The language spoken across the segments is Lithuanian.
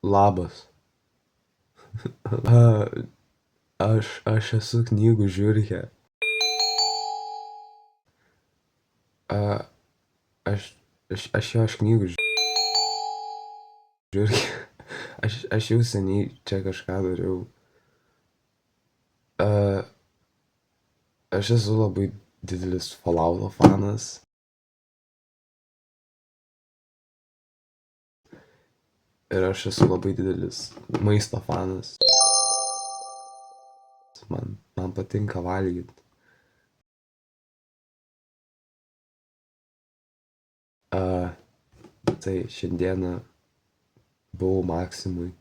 Labas. Aš esu knygų žiurkė. A, aš knygų žiurkė. Aš jau seniai čia kažką dariau. A, aš esu labai didelis Fallouto fanas. Ir aš esu labai didelis maisto fanas. Man patinka valgyti. Tai šiandieną buvau Maksimui.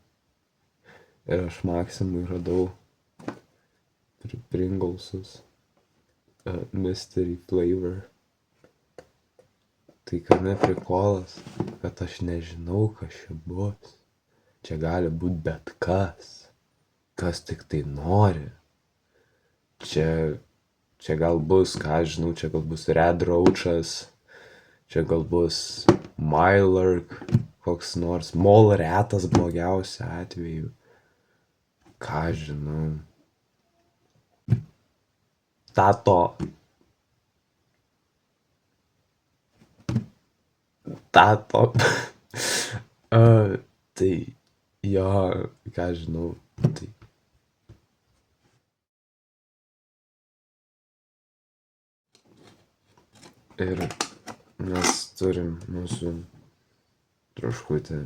Ir aš Maksimui radau Pringlesus mystery flavor. Tai kame prikolas, kad aš nežinau, kas čia bus. Čia gali būti bet kas tik tai nori. Čia gal bus, ką aš žinau, čia gal bus Red Roachas, čia gal bus Mylark, koks nors Molretas blogiausiu atveju. Ką žinau. Tato. Tai jo, ką žinau. Tai ir mes turim mūsų troškutį.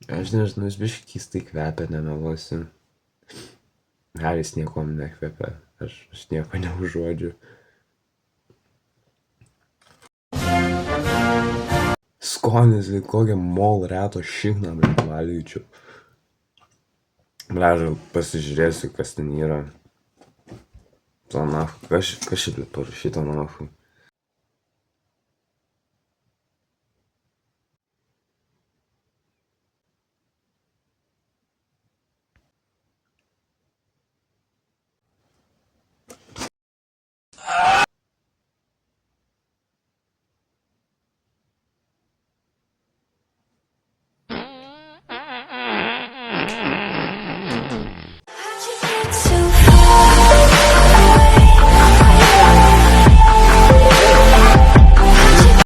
Aš nežinau, jis biškį keistai kvepia, nemeluosiu. Haris niekom nekvepia, aš nieko neužuodžiu. Skonis lyg kokią Molreto šikną, valgyčiau. Bleža, pasižiūrėsiu, kas ten yra. To nahu, kas šitaip parašyta nahu.